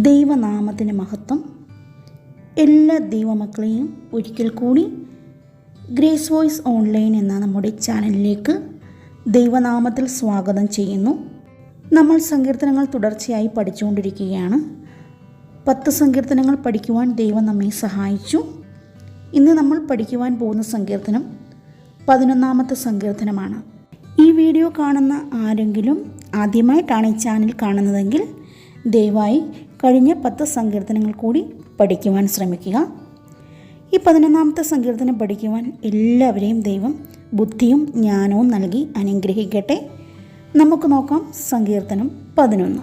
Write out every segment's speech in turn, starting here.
ദൈവനാമത്തിന് മഹത്വം. എല്ലാ ദൈവമക്കളെയും ഒരിക്കൽ കൂടി ഗ്രേസ് വോയിസ് ഓൺലൈൻ എന്ന നമ്മുടെ ചാനലിലേക്ക് ദൈവനാമത്തിൽ സ്വാഗതം ചെയ്യുന്നു. നമ്മൾ സങ്കീർത്തനങ്ങൾ തുടർച്ചയായി പഠിച്ചുകൊണ്ടിരിക്കുകയാണ്. 10 സങ്കീർത്തനങ്ങൾ പഠിക്കുവാൻ ദൈവം നമ്മെ സഹായിച്ചു. ഇന്ന് നമ്മൾ പഠിക്കുവാൻ പോകുന്ന സങ്കീർത്തനം 11ാമത്തെ സങ്കീർത്തനമാണ്. ഈ വീഡിയോ കാണുന്ന ആരെങ്കിലും ആദ്യമായിട്ടാണ് ഈ ചാനൽ കാണുന്നതെങ്കിൽ ദയവായി കഴിഞ്ഞ 10 സങ്കീർത്തനങ്ങൾ കൂടി പഠിക്കുവാൻ ശ്രമിക്കുക. ഈ 11ാമത്തെ സങ്കീർത്തനം പഠിക്കുവാൻ എല്ലാവരെയും ദൈവം ബുദ്ധിയും ജ്ഞാനവും നൽകി അനുഗ്രഹിക്കട്ടെ. നമുക്ക് നോക്കാം സങ്കീർത്തനം 11.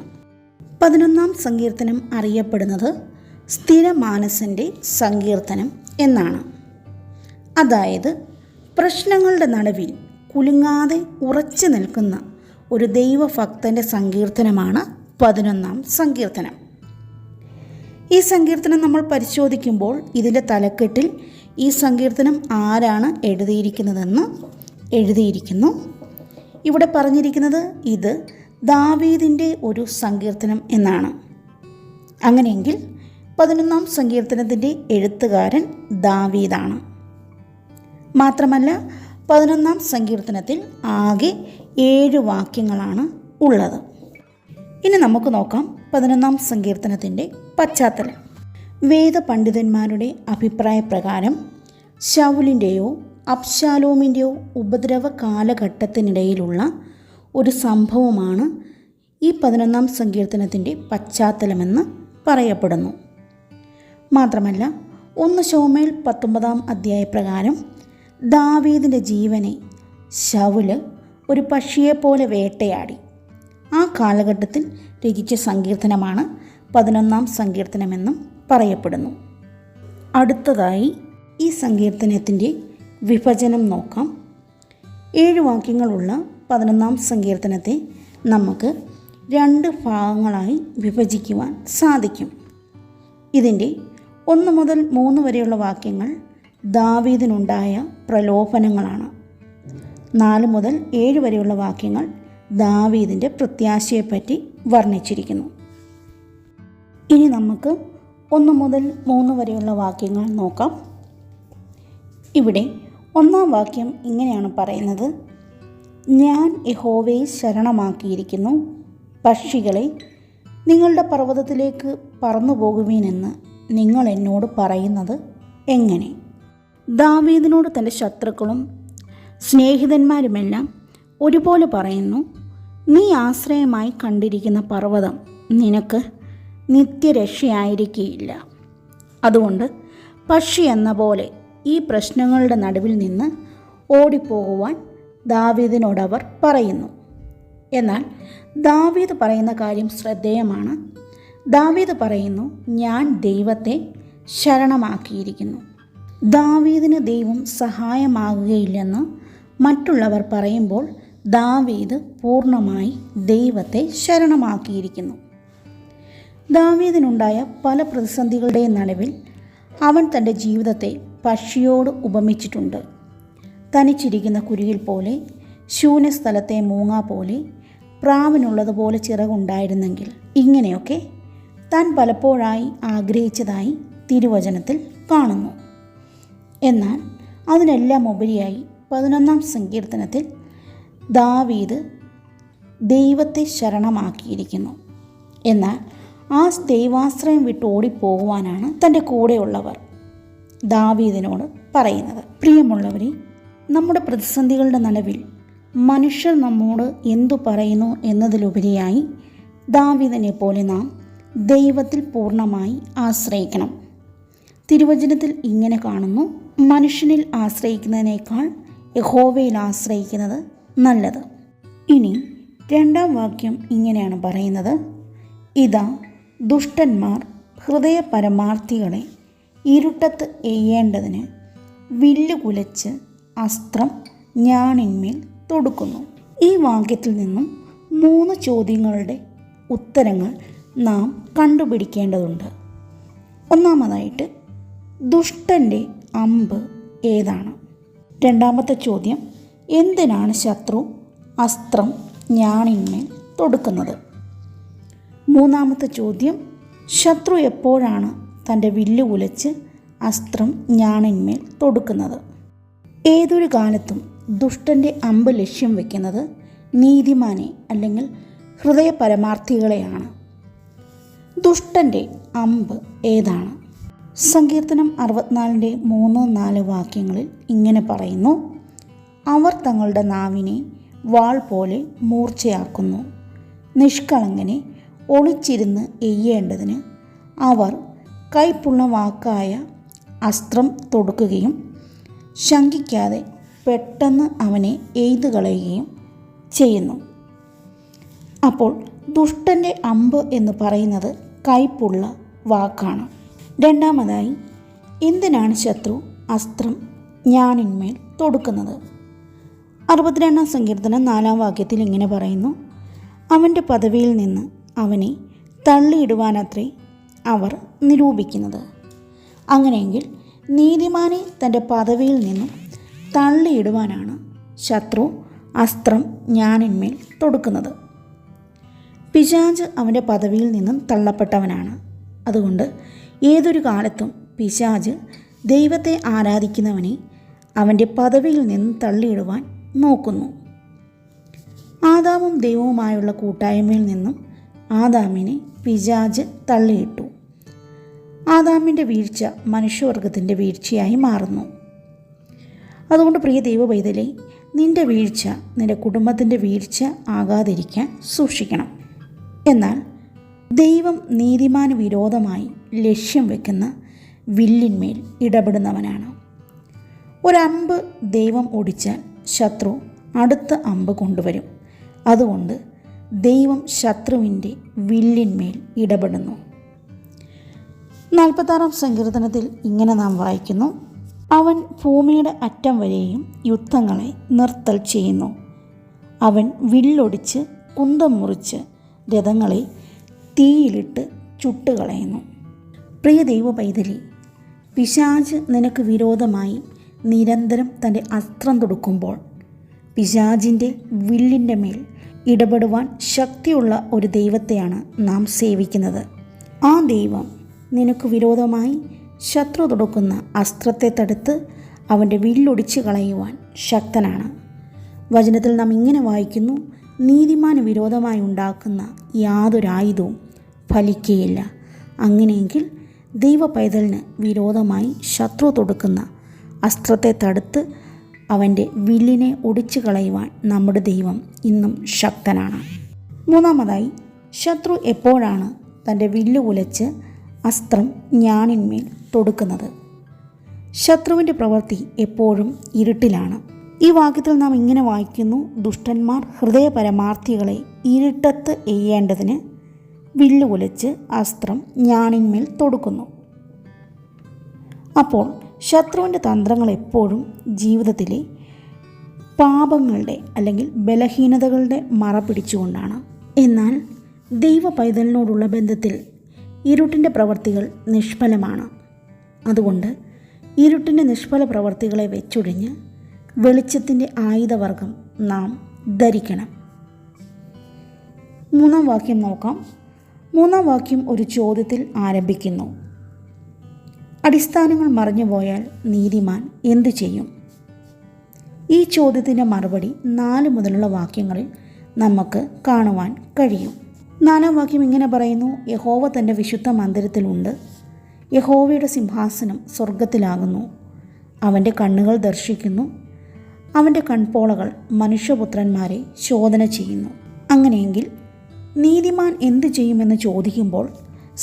11ാം സങ്കീർത്തനം അറിയപ്പെടുന്നത് സ്ഥിരമാനസൻ്റെ സങ്കീർത്തനം എന്നാണ്. അതായത് പ്രശ്നങ്ങളുടെ നടുവിൽ കുലുങ്ങാതെ ഉറച്ചു നിൽക്കുന്ന ഒരു ദൈവഭക്തൻ്റെ സങ്കീർത്തനമാണ് 11ാം സങ്കീർത്തനം. ഈ സങ്കീർത്തനം നമ്മൾ പരിശോധിക്കുമ്പോൾ ഇതിൻ്റെ തലക്കെട്ടിൽ ഈ സങ്കീർത്തനം ആരാണ് എഴുതിയിരിക്കുന്നതെന്ന് എഴുതിയിരിക്കുന്നു. ഇവിടെ പറഞ്ഞിരിക്കുന്നത് ഇത് ദാവീദിൻ്റെ ഒരു സങ്കീർത്തനം എന്നാണ്. അങ്ങനെയെങ്കിൽ 11ാം സങ്കീർത്തനത്തിൻ്റെ എഴുത്തുകാരൻ ദാവീദാണ്. മാത്രമല്ല 11ാം സങ്കീർത്തനത്തിൽ ആകെ 7 വാക്യങ്ങളാണ് ഉള്ളത്. ഇനി നമുക്ക് നോക്കാം 11ാം സങ്കീർത്തനത്തിൻ്റെ പശ്ചാത്തലം. വേദപണ്ഡിതന്മാരുടെ അഭിപ്രായപ്രകാരം ശൗലിൻ്റെയോ അബ്ശാലോമിൻ്റെയോ ഉപദ്രവ കാലഘട്ടത്തിനിടയിലുള്ള ഒരു സംഭവമാണ് ഈ 11ാം സങ്കീർത്തനത്തിൻ്റെ പശ്ചാത്തലമെന്ന് പറയപ്പെടുന്നു. മാത്രമല്ല 1 ശമൂവേൽ 19 അധ്യായപ്രകാരം ദാവീദിൻ്റെ ജീവനെ ശൗല് ഒരു പക്ഷിയെപ്പോലെ വേട്ടയാടി. ആ കാലഘട്ടത്തിൽ രചിച്ച സങ്കീർത്തനമാണ് 11ാം സങ്കീർത്തനമെന്നും പറയപ്പെടുന്നു. അടുത്തതായി ഈ സങ്കീർത്തനത്തിൻ്റെ വിഭജനം നോക്കാം. 7 വാക്യങ്ങളുള്ള 11ാം സങ്കീർത്തനത്തെ നമുക്ക് 2 ഭാഗങ്ങളായി വിഭജിക്കുവാൻ സാധിക്കും. ഇതിൻ്റെ 1 മുതൽ 3 വരെയുള്ള വാക്യങ്ങൾ ദാവീദിനുണ്ടായ പ്രലോഭനങ്ങളാണ്. 4 മുതൽ 7 വരെയുള്ള വാക്യങ്ങൾ ദാവീദിൻ്റെ പ്രത്യാശയെപ്പറ്റി വർണ്ണിച്ചിരിക്കുന്നു. ഇനി നമുക്ക് 1 മുതൽ 3 വരെയുള്ള വാക്യങ്ങൾ നോക്കാം. ഇവിടെ 1ാം വാക്യം ഇങ്ങനെയാണ് പറയുന്നത്: ഞാൻ യഹോവയെ ശരണമാക്കിയിരിക്കുന്നു. പക്ഷികളെ, നിങ്ങളുടെ പർവ്വതത്തിലേക്ക് പറന്നു പോകുവീനെന്ന് നിങ്ങൾ എന്നോട് പറയുന്നത് എങ്ങനെ? ദാവീദിനോട് തൻ്റെ ശത്രുക്കളും സ്നേഹിതന്മാരുമെല്ലാം ഒരുപോലെ പറയുന്നു, നീ ആശ്രയമായി കണ്ടിരിക്കുന്ന പർവ്വതം നിനക്ക് നിത്യരക്ഷയായിരിക്കുകയില്ല. അതുകൊണ്ട് പക്ഷി എന്ന പോലെ ഈ പ്രശ്നങ്ങളുടെ നടുവിൽ നിന്ന് ഓടിപ്പോകുവാൻ ദാവീദിനോടവർ പറയുന്നു. എന്നാൽ ദാവീദ് പറയുന്ന കാര്യം ശ്രദ്ധേയമാണ്. ദാവീദ് പറയുന്നു, ഞാൻ ദൈവത്തെ ശരണമാക്കിയിരിക്കുന്നു. ദാവീദിന് ദൈവം സഹായമാകുകയില്ലെന്ന് മറ്റുള്ളവർ പറയുമ്പോൾ ദാവീദ് പൂർണ്ണമായി ദൈവത്തെ ശരണമാക്കിയിരിക്കുന്നു. ദാവീദിനുണ്ടായ പല പ്രതിസന്ധികളുടെയും നടുവിൽ അവൻ തൻ്റെ ജീവിതത്തെ പക്ഷിയോട് ഉപമിച്ചിട്ടുണ്ട്. തനിച്ചിരിക്കുന്ന കുരുവിൽ പോലെ, ശൂന്യസ്ഥലത്തെ മൂങ്ങ പോലെ, പ്രാവിനുള്ളതുപോലെ ചിറകുണ്ടായിരുന്നെങ്കിൽ, ഇങ്ങനെയൊക്കെ താൻ പലപ്പോഴായി ആഗ്രഹിച്ചതായി തിരുവചനത്തിൽ കാണുന്നു. എന്നാൽ അതിനെല്ലാം ഉപരിയായി 11ാം സങ്കീർത്തനത്തിൽ ദാവീദ് ദൈവത്തെ ശരണമാക്കിയിരിക്കുന്നു. എന്നാൽ ആ ദൈവാശ്രയം വിട്ട് ഓടിപ്പോകുവാനാണ് തൻ്റെ കൂടെയുള്ളവർ ദാവീദിനോട് പറയുന്നത്. പ്രിയമുള്ളവരെ, നമ്മുടെ പ്രതിസന്ധികളുടെ നടുവിൽ മനുഷ്യർ നമ്മോട് എന്തു പറയുന്നു എന്നതിലുപരിയായി ദാവീദിനെ പോലെ നാം ദൈവത്തിൽ പൂർണ്ണമായി ആശ്രയിക്കണം. തിരുവചനത്തിൽ ഇങ്ങനെ കാണുന്നു: മനുഷ്യനിൽ ആശ്രയിക്കുന്നതിനേക്കാൾ യഹോവയിൽ ആശ്രയിക്കുന്നത് നല്ലത്. ഇനി 2ാം വാക്യം ഇങ്ങനെയാണ് പറയുന്നത്: ഇതാ ദുഷ്ടന്മാർ ഹൃദയ പരമാർത്ഥികളെ ഇരുട്ടത്ത് എയ്യേണ്ടതിന് വില്ല് കുലച്ച് അസ്ത്രം ഞാണിന്മേൽ തൊടുക്കുന്നു. ഈ വാക്യത്തിൽ നിന്നും 3 ചോദ്യങ്ങളുടെ ഉത്തരങ്ങൾ നാം കണ്ടുപിടിക്കേണ്ടതുണ്ട്. ഒന്നാമതായിട്ട്, ദുഷ്ടൻ്റെ അമ്പ് ഏതാണ്? 2ാമത്തെ ചോദ്യം, എന്തിനാണ് ശത്രു അസ്ത്രം ഞാണിന്മേൽ തൊടുക്കുന്നത്? 3ാമത്തെ ചോദ്യം, ശത്രു എപ്പോഴാണ് തൻ്റെ വില്ല് ഉലച്ച് അസ്ത്രം ഞാണിന്മേൽ തൊടുക്കുന്നത്? ഏതൊരു കാലത്തും ദുഷ്ടൻ്റെ അമ്പ് ലക്ഷ്യം വയ്ക്കുന്നത് നീതിമാനെ അല്ലെങ്കിൽ ഹൃദയ പരമാർത്ഥികളെയാണ്. ദുഷ്ടൻ്റെ അമ്പ് ഏതാണ്? സങ്കീർത്തനം 64:3-4 വാക്യങ്ങളിൽ ഇങ്ങനെ പറയുന്നു: അവർ തങ്ങളുടെ നാവിനെ വാൾ പോലെ മൂർച്ചയാക്കുന്നു. നിഷ്കളങ്കനെ ഒളിച്ചിരുന്ന് എയ്യേണ്ടതിന് അവർ കൈപ്പുള്ള വാക്കായ അസ്ത്രം തൊടുക്കുകയും ശങ്കിക്കാതെ പെട്ടെന്ന് അവനെ എയ്തു കളയുകയും ചെയ്യുന്നു. അപ്പോൾ ദുഷ്ടൻ്റെ അമ്പ് എന്ന് പറയുന്നത് കൈപ്പുള്ള വാക്കാണ്. രണ്ടാമതായി, എന്തിനാണ് ശത്രു അസ്ത്രം ഞാണിന്മേൽ തൊടുക്കുന്നത്? 62-ാം സങ്കീർത്തനം 4-ാം വാക്യത്തിൽ ഇങ്ങനെ പറയുന്നു: അവൻ്റെ പദവിയിൽ നിന്ന് അവനെ തള്ളിയിടുവാനത്രേ അവർ നിരൂപിക്കുന്നത്. അങ്ങനെയെങ്കിൽ നീതിമാനെ തൻ്റെ പദവിയിൽ നിന്നും തള്ളിയിടുവാനാണ് ശത്രു അസ്ത്രം ഞാണിന്മേൽ തൊടുക്കുന്നത്. പിശാച് അവൻ്റെ പദവിയിൽ നിന്നും തള്ളപ്പെട്ടവനാണ്. അതുകൊണ്ട് ഏതൊരു കാലത്തും പിശാച് ദൈവത്തെ ആരാധിക്കുന്നവനെ അവൻ്റെ പദവിയിൽ നിന്നും തള്ളിയിടുവാൻ നോക്കുന്നു. ആദാമും ദൈവവുമായുള്ള കൂട്ടായ്മയിൽ നിന്നും ആദാമിനെ പിശാച് തള്ളിയിട്ടു. ആദാമിൻ്റെ വീഴ്ച മനുഷ്യവർഗത്തിൻ്റെ വീഴ്ചയായി മാറുന്നു. അതുകൊണ്ട് പ്രിയ ദൈവപൈതലേ, നിൻ്റെ വീഴ്ച നിൻ്റെ കുടുംബത്തിൻ്റെ വീഴ്ച ആകാതിരിക്കാൻ സൂക്ഷിക്കണം. എന്നാൽ ദൈവം നീതിമാന് വിരോധമായി ലക്ഷ്യം വെക്കുന്ന വില്ലിന്മേൽ ഇടപെടുന്നവനാണ്. ഒരമ്പ് ദൈവം ഒടിച്ചാൽ ശത്രു അടുത്ത അമ്പ് കൊണ്ടുവരും. അതുകൊണ്ട് ദൈവം ശത്രുവിൻ്റെ വില്ലിന്മേൽ ഇടപെടുന്നു. 46-ാം സങ്കീർത്തനത്തിൽ ഇങ്ങനെ നാം വായിക്കുന്നു: അവൻ ഭൂമിയുടെ അറ്റം വരെയും യുദ്ധങ്ങളെ നിർത്തൽ ചെയ്യുന്നു. അവൻ വില്ലൊടിച്ച് കുന്തം മുറിച്ച് രഥങ്ങളെ തീയിലിട്ട് ചുട്ടുകളയുന്നു. പ്രിയ ദൈവ പൈതലേ, പിശാച് നിനക്ക് വിരോധമായി നിരന്തരം തൻ്റെ അസ്ത്രം തൊടുക്കുമ്പോൾ പിശാചിൻ്റെ വില്ലിൻ്റെ മേൽ ഇടപെടുവാൻ ശക്തിയുള്ള ഒരു ദൈവത്തെയാണ് നാം സേവിക്കുന്നത്. ആ ദൈവം നിനക്ക് വിരോധമായി ശത്രു തൊടുക്കുന്ന അസ്ത്രത്തെ തടുത്ത് അവൻ്റെ വില്ലൊടിച്ച് കളയുവാൻ ശക്തനാണ്. വചനത്തിൽ നാം ഇങ്ങനെ വായിക്കുന്നു: നീതിമാന് വിരോധമായി ഉണ്ടാക്കുന്ന യാതൊരായുധവും ഫലിക്കുകയില്ല. അങ്ങനെയെങ്കിൽ ദൈവ പൈതലിന് വിരോധമായി ശത്രു തൊടുക്കുന്ന അസ്ത്രത്തെ തടുത്ത് അവൻ്റെ വില്ലിനെ ഒടിച്ചു കളയുവാൻ നമ്മുടെ ദൈവം ഇന്നും ശക്തനാണ്. മൂന്നാമതായി, ശത്രു എപ്പോഴാണ് തൻ്റെ വില്ല് ഉലച്ച് അസ്ത്രം ഞാണിന്മേൽ തൊടുക്കുന്നത്? ശത്രുവിൻ്റെ പ്രവൃത്തി എപ്പോഴും ഇരുട്ടിലാണ്. ഈ വാക്യത്തിൽ നാം ഇങ്ങനെ വായിക്കുന്നു: ദുഷ്ടന്മാർ ഹൃദയ പരമാർത്ഥികളെ ഇരുട്ടത്ത് എയ്യേണ്ടതിന് വില്ല് ഉലച്ച് അസ്ത്രം ഞാണിന്മേൽ തൊടുക്കുന്നു. അപ്പോൾ ശത്രുവിൻ്റെ തന്ത്രങ്ങൾ എപ്പോഴും ജീവിതത്തിലെ പാപങ്ങളുടെ അല്ലെങ്കിൽ ബലഹീനതകളുടെ മറ പിടിച്ചുകൊണ്ടാണ്. എന്നാൽ ദൈവ പൈതലിനോടുള്ള ബന്ധത്തിൽ ഇരുട്ടിൻ്റെ പ്രവർത്തികൾ നിഷ്ഫലമാണ്. അതുകൊണ്ട് ഇരുട്ടിൻ്റെ നിഷ്ഫല പ്രവർത്തികളെ വെച്ചൊഴിഞ്ഞ് വെളിച്ചത്തിൻ്റെ ആയുധവർഗം നാം ധരിക്കണം. 3-ാം വാക്യം നോക്കാം. 3-ാം വാക്യം ഒരു ചോദ്യത്തിൽ ആരംഭിക്കുന്നു: അടിസ്ഥാനങ്ങൾ മറഞ്ഞുപോയാൽ നീതിമാൻ എന്തു ചെയ്യും? ഈ ചോദ്യത്തിൻ്റെ മറുപടി 4 മുതലുള്ള വാക്യങ്ങളിൽ നമുക്ക് കാണുവാൻ കഴിയും. 4-ാം വാക്യം ഇങ്ങനെ പറയുന്നു: യഹോവ തൻ്റെ വിശുദ്ധ മന്ദിരത്തിലുണ്ട്. യഹോവയുടെ സിംഹാസനം സ്വർഗത്തിലാകുന്നു. അവൻ്റെ കണ്ണുകൾ ദർശിക്കുന്നു. അവൻ്റെ കൺപോളകൾ മനുഷ്യപുത്രന്മാരെ ശോധന ചെയ്യുന്നു. അങ്ങനെയെങ്കിൽ നീതിമാൻ എന്തു ചെയ്യുമെന്ന് ചോദിക്കുമ്പോൾ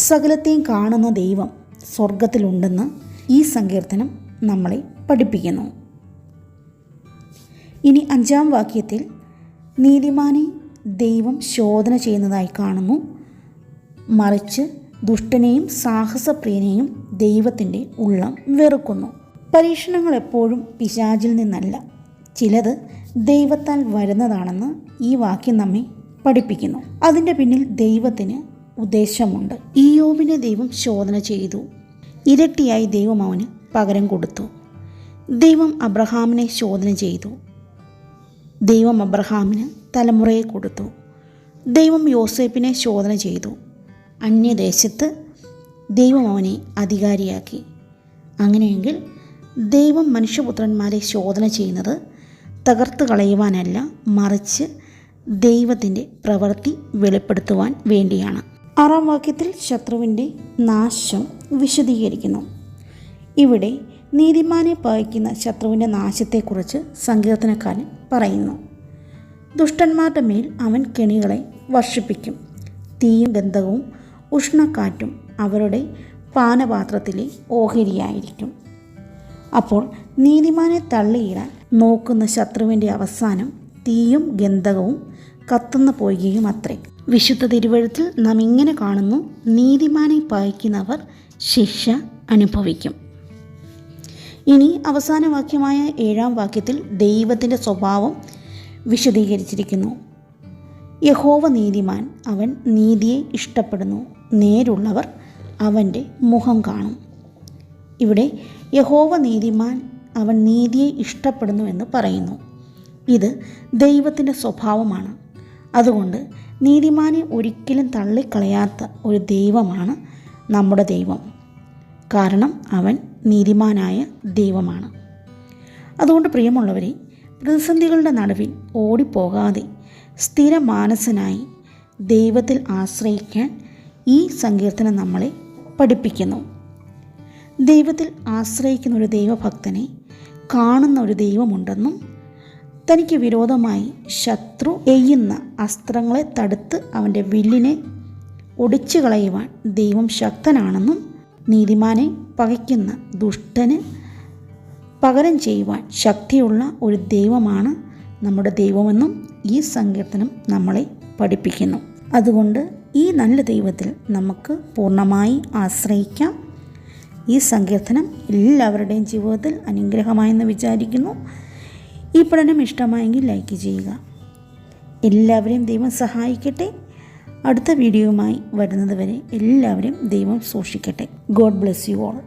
സകലത്തെയും കാണുന്ന ദൈവം സ്വർഗത്തിലുണ്ടെന്ന് ഈ സങ്കീർത്തനം നമ്മളെ പഠിപ്പിക്കുന്നു. ഇനി 5-ാം വാക്യത്തിൽ നീതിമാനെ ദൈവം ശോധന ചെയ്യുന്നതായി കാണുന്നു. മറിച്ച് ദുഷ്ടനെയും സാഹസപ്രിയനെയും ദൈവത്തിൻ്റെ ഉള്ളം വെറുക്കുന്നു. പരീക്ഷണങ്ങൾ എപ്പോഴും പിശാചിൽ നിന്നല്ല, ചിലത് ദൈവത്താൽ വരുന്നതാണെന്ന് ഈ വാക്യം നമ്മെ പഠിപ്പിക്കുന്നു. അതിൻ്റെ പിന്നിൽ ദൈവത്തിന് ഉദ്ദേശമുണ്ട്. ഇയ്യോബിനെ ദൈവം ശോധന ചെയ്തു. ഇരട്ടിയായി ദൈവം അവന് പകരം കൊടുത്തു. ദൈവം അബ്രഹാമിനെ ശോധന ചെയ്തു. ദൈവം അബ്രഹാമിന് തലമുറയെ കൊടുത്തു. ദൈവം യോസേപ്പിനെ ശോധന ചെയ്തു. അന്യദേശത്ത് ദൈവം അവനെ അധികാരിയാക്കി. അങ്ങനെയെങ്കിൽ ദൈവം മനുഷ്യപുത്രന്മാരെ ശോധന ചെയ്യുന്നത് തകർത്ത് കളയുവാനല്ല, മറിച്ച് ദൈവത്തിൻ്റെ പ്രവൃത്തി വെളിപ്പെടുത്തുവാൻ വേണ്ടിയാണ്. 6-ാം വാക്യത്തിൽ ശത്രുവിൻ്റെ നാശം വിശദീകരിക്കുന്നു. ഇവിടെ നീതിമാനെ പകയ്ക്കുന്ന ശത്രുവിൻ്റെ നാശത്തെക്കുറിച്ച് സങ്കീർത്തനക്കാരൻ പറയുന്നു. ദുഷ്ടന്മാരുടെ മേൽ അവൻ കെണികളെ വർഷിപ്പിക്കും. തീയും ഗന്ധകവും ഉഷ്ണക്കാറ്റും അവരുടെ പാനപാത്രത്തിലെ ഓഹരിയായിരിക്കും. അപ്പോൾ നീതിമാനെ തള്ളിയിടാൻ നോക്കുന്ന ശത്രുവിൻ്റെ അവസാനം തീയും ഗന്ധകവും കത്തുന്ന പൊയ്കയും അത്രേ. വിശുദ്ധ തിരുവെഴുത്തിൽ നാം ഇങ്ങനെ കാണുന്നു: നീതിമാനെ പകയ്ക്കുന്നവർ ശിക്ഷ അനുഭവിക്കും. ഇനി അവസാന വാക്യമായ 7-ാം വാക്യത്തിൽ ദൈവത്തിൻ്റെ സ്വഭാവം വിശദീകരിച്ചിരിക്കുന്നു. യഹോവ നീതിമാൻ, അവൻ നീതിയെ ഇഷ്ടപ്പെടുന്നു, നേരുള്ളവർ അവൻ്റെ മുഖം കാണും. ഇവിടെ യഹോവ നീതിമാൻ, അവൻ നീതിയെ ഇഷ്ടപ്പെടുന്നു എന്ന് പറയുന്നു. ഇത് ദൈവത്തിൻ്റെ സ്വഭാവമാണ്. അതുകൊണ്ട് നീതിമാനെ ഒരിക്കലും തള്ളിക്കളയാത്ത ഒരു ദൈവമാണ് നമ്മുടെ ദൈവം. കാരണം അവൻ നീതിമാനായ ദൈവമാണ്. അതുകൊണ്ട് പ്രിയമുള്ളവരെ, പ്രതിസന്ധികളുടെ നടുവിൽ ഓടിപ്പോകാതെ സ്ഥിരമാനസനായി ദൈവത്തിൽ ആശ്രയിക്കാൻ ഈ സങ്കീർത്തനം നമ്മളെ പഠിപ്പിക്കുന്നു. ദൈവത്തിൽ ആശ്രയിക്കുന്ന ഒരു ദൈവഭക്തനെ കാണുന്ന ഒരു ദൈവമുണ്ടെന്നും തനിക്ക് വിരോധമായി ശത്രു എയ്യുന്ന അസ്ത്രങ്ങളെ തടുത്ത് അവൻ്റെ വില്ലിനെ ഒടിച്ചു കളയുവാൻ ദൈവം ശക്തനാണെന്നും നീതിമാനെ പകയ്ക്കുന്ന ദുഷ്ടന് പകരം ചെയ്യുവാൻ ശക്തിയുള്ള ഒരു ദൈവമാണ് നമ്മുടെ ദൈവമെന്നും ഈ സങ്കീർത്തനം നമ്മളെ പഠിപ്പിക്കുന്നു. അതുകൊണ്ട് ഈ നല്ല ദൈവത്തിൽ നമുക്ക് പൂർണ്ണമായി ആശ്രയിക്കാം. ഈ സങ്കീർത്തനം എല്ലാവരുടെയും ജീവിതത്തിൽ അനുഗ്രഹമായെന്ന് വിചാരിക്കുന്നു. ഈ പഠനം ഇഷ്ടമായെങ്കിൽ ലൈക്ക് ചെയ്യുക. എല്ലാവരെയും ദൈവം സഹായിക്കട്ടെ. അടുത്ത വീഡിയോയുമായി വരുന്നത് വരെ എല്ലാവരെയും ദൈവം സൂക്ഷിക്കട്ടെ. God bless you all.